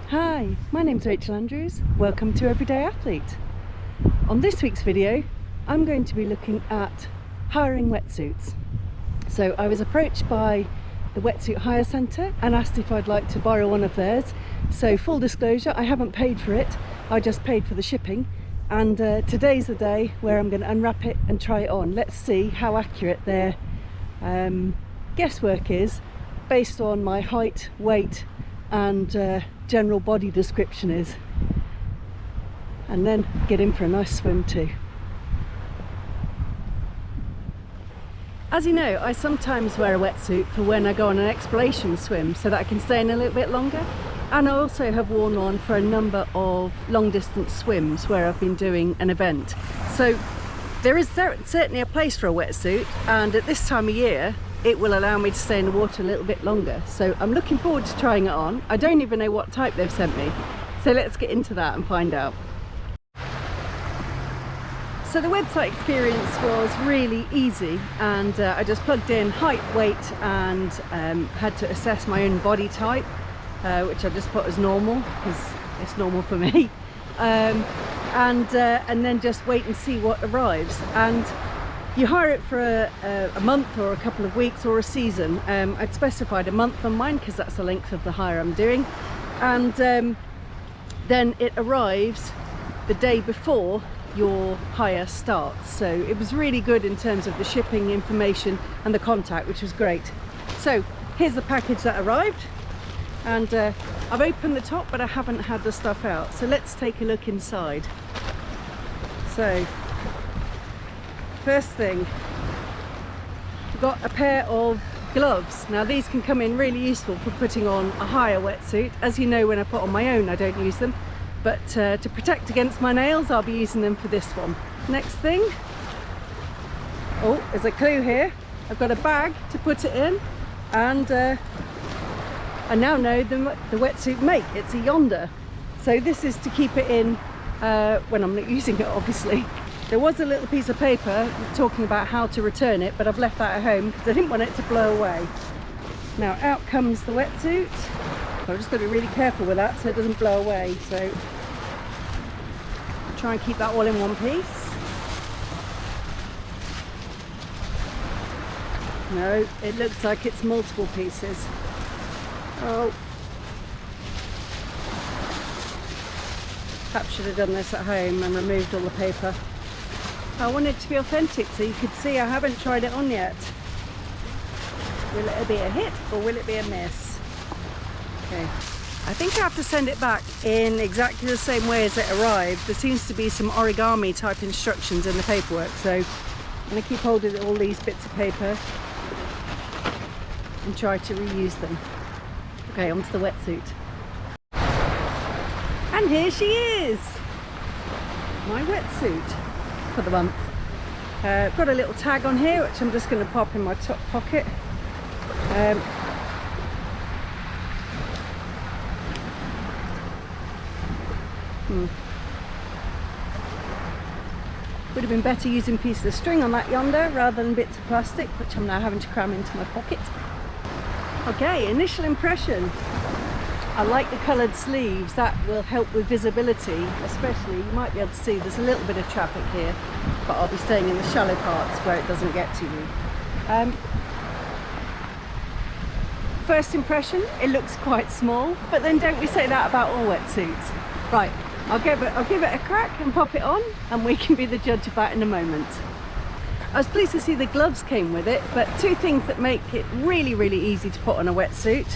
Hi, my name's Rachel Andrews. Welcome to Everyday Athlete. On this week's video, I'm going to be looking at hiring wetsuits. So I was approached by the wetsuit hire centre and asked if I'd like to borrow one of theirs. So full disclosure, I haven't paid for it. I just paid for the shipping. And today's the day where I'm going to unwrap it and try it on. Let's see how accurate their guesswork is based on my height, weight and general body description is, and then get in for a nice swim too. As you know, I sometimes wear a wetsuit for when I go on an exploration swim so that I can stay in a little bit longer, and I also have worn one for a number of long distance swims where I've been doing an event. So there is certainly a place for a wetsuit, and at this time of year it will allow me to stay in the water a little bit longer. So I'm looking forward to trying it on. I don't even know what type they've sent me. So let's get into that and find out. So the website experience was really easy, and I just plugged in height, weight and had to assess my own body type, which I just put as normal because it's normal for me. And then just wait and see what arrives. And you hire it for a month or a couple of weeks or a season. I'd specified a month on mine because that's the length of the hire I'm doing. And then it arrives the day before your hire starts. So it was really good in terms of the shipping information and the contact, which was great. So here's the package that arrived. And I've opened the top, but I haven't had the stuff out. So let's take a look inside. So first thing, we've got a pair of gloves. Now these can come in really useful for putting on a higher wetsuit. As you know, when I put on my own I don't use them, but to protect against my nails I'll be using them for this one. Next thing, oh, there's a clue here. I've got a bag to put it in, and I now know the wetsuit make. It's a Yonder. So this is to keep it in when I'm not using it, obviously. There was a little piece of paper talking about how to return it, but I've left that at home because I didn't want it to blow away. Now out comes the wetsuit. So I've just got to be really careful with that so it doesn't blow away. So try and keep that all in one piece. No, it looks like it's multiple pieces. Oh, perhaps should have done this at home and removed all the paper. I want it to be authentic so you could see I haven't tried it on yet. Will it be a hit or will it be a miss? Okay, I think I have to send it back in exactly the same way as it arrived. There seems to be some origami type instructions in the paperwork, so I'm going to keep holding all these bits of paper and try to reuse them. Okay, onto the wetsuit. And here she is! My wetsuit for the month. Got a little tag on here which I'm just going to pop in my top pocket. Would have been better using pieces of string on that Yonder rather than bits of plastic, which I'm now having to cram into my pocket. Okay, initial impression. I like the coloured sleeves. That will help with visibility, especially, you might be able to see there's a little bit of traffic here, but I'll be staying in the shallow parts where it doesn't get to you. First impression, it looks quite small, but then don't we say that about all wetsuits? Right, I'll give it a crack and pop it on, and we can be the judge of that in a moment. I was pleased to see the gloves came with it, but two things that make it really, really easy to put on a wetsuit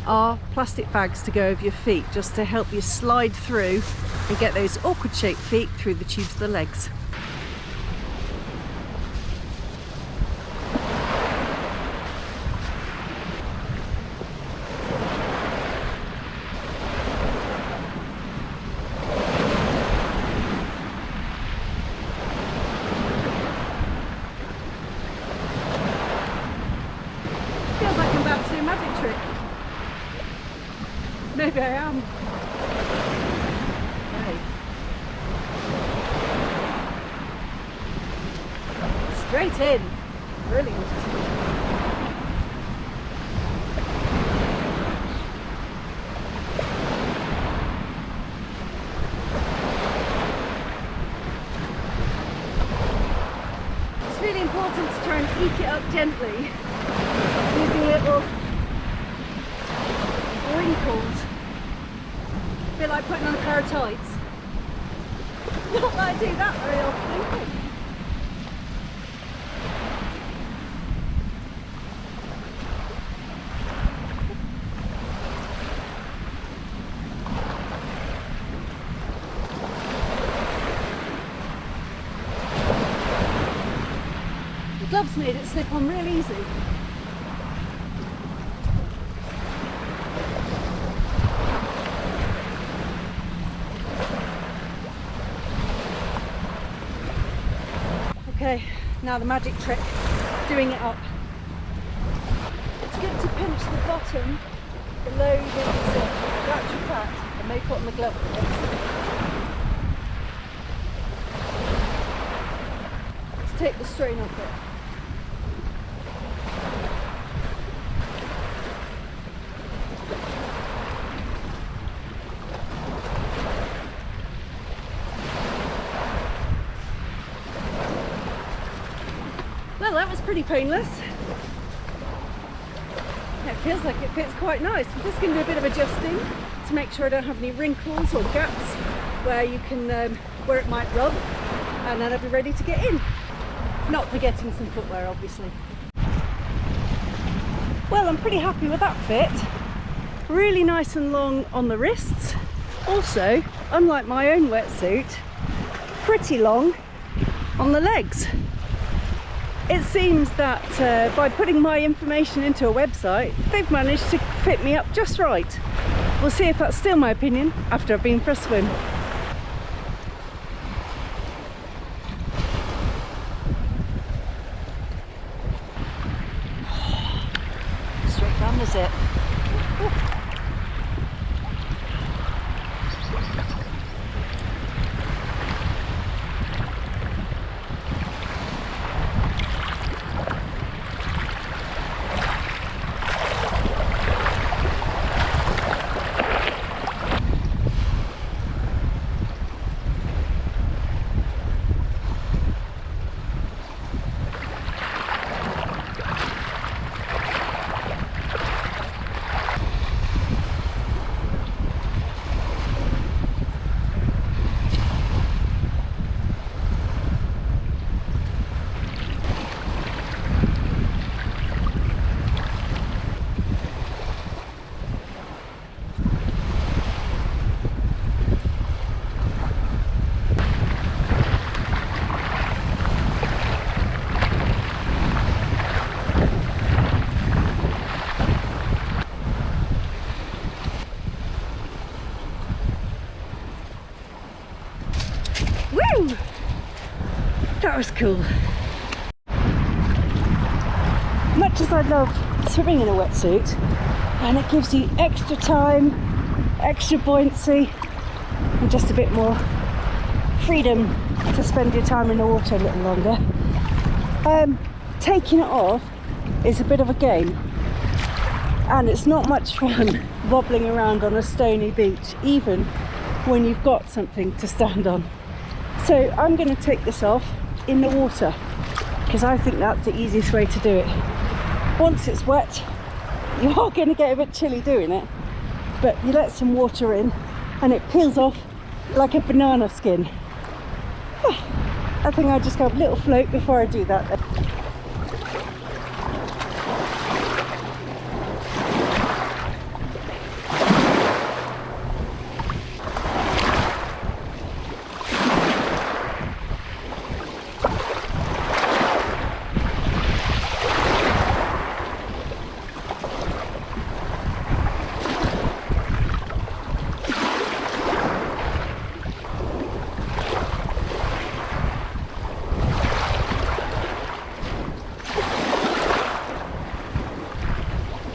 are plastic bags to go over your feet, just to help you slide through and get those awkward shaped feet through the tubes of the legs. Feels like I'm about to do a magic trick. Maybe I am. Okay. Straight in. Brilliant. gently using little wrinkles. A bit like putting on a pair of tights. Not that I do that very often. The gloves made it slip on real easy. Okay, now the magic trick, doing it up. It's good to pinch the bottom below the actual fat and may put on the glove for this. Let's take the strain off it. Well, that was pretty painless. It feels like it fits quite nice. I'm just going to do a bit of adjusting to make sure I don't have any wrinkles or gaps where you can, where it might rub, and then I'll be ready to get in. Not forgetting some footwear, obviously. Well, I'm pretty happy with that fit. Really nice and long on the wrists. Also, unlike my own wetsuit, pretty long on the legs. It seems that by putting my information into a website, they've managed to fit me up just right. We'll see if that's still my opinion after I've been for a swim. Straight down the zip. Woo! That was cool. Much as I love swimming in a wetsuit, and it gives you extra time, extra buoyancy, and just a bit more freedom to spend your time in the water a little longer. Taking it off is a bit of a game, and it's not much fun wobbling around on a stony beach, even when you've got something to stand on. So I'm going to take this off in the water, because I think that's the easiest way to do it. Once it's wet, you are going to get a bit chilly doing it, but you let some water in and it peels off like a banana skin. I think I'll just go a little float before I do that.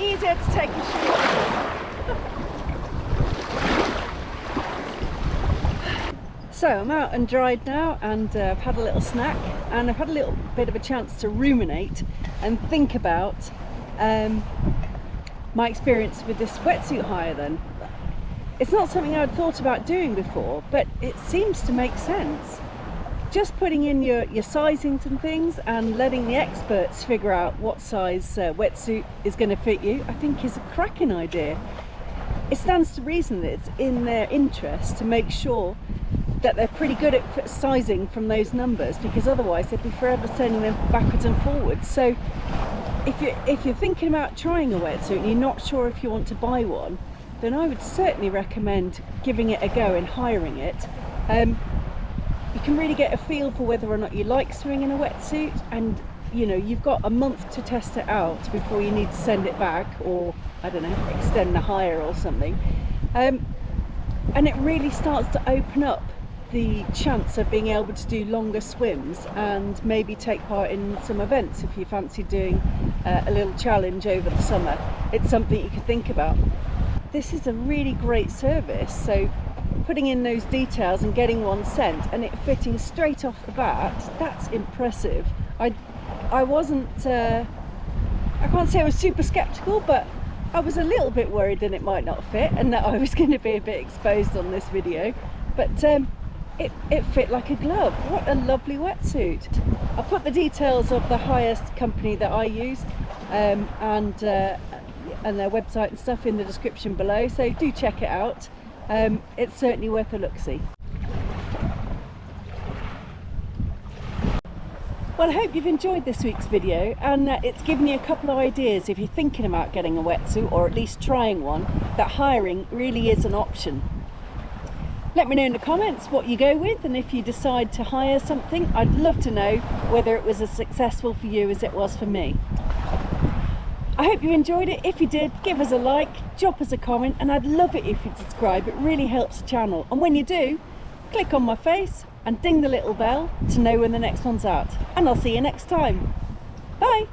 Easier to take your shoes off. So I'm out and dried now, and I've had a little snack, and I've had a little bit of a chance to ruminate and think about my experience with this wetsuit hire then. It's not something I'd thought about doing before, but it seems to make sense. just putting in your sizings and things and letting the experts figure out what size wetsuit is going to fit you, I think is a cracking idea. It stands to reason that it's in their interest to make sure that they're pretty good at sizing from those numbers, because otherwise they'd be forever sending them backwards and forwards. So if you're thinking about trying a wetsuit and you're not sure if you want to buy one, then I would certainly recommend giving it a go and hiring it. You can really get a feel for whether or not you like swimming in a wetsuit, and you know, you've got a month to test it out before you need to send it back, or I don't know, extend the hire or something. And it really starts to open up the chance of being able to do longer swims and maybe take part in some events if you fancy doing a little challenge over the summer. It's something you could think about. This is a really great service, so putting in those details and getting one sent and it fitting straight off the bat, that's impressive. I wasn't, I can't say I was super skeptical, but I was a little bit worried that it might not fit and that I was going to be a bit exposed on this video, but it fit like a glove. What a lovely wetsuit. I'll put the details of the highest company that I used and their website and stuff in the description below, so do check it out. It's certainly worth a look-see. Well, I hope you've enjoyed this week's video, and it's given you a couple of ideas if you're thinking about getting a wetsuit, or at least trying one, that hiring really is an option. Let me know in the comments what you go with, and if you decide to hire something, I'd love to know whether it was as successful for you as it was for me. I hope you enjoyed it. If you did, give us a like, drop us a comment, and I'd love it if you'd subscribe. It really helps the channel. And when you do, click on my face and ding the little bell to know when the next one's out. And I'll see you next time. Bye.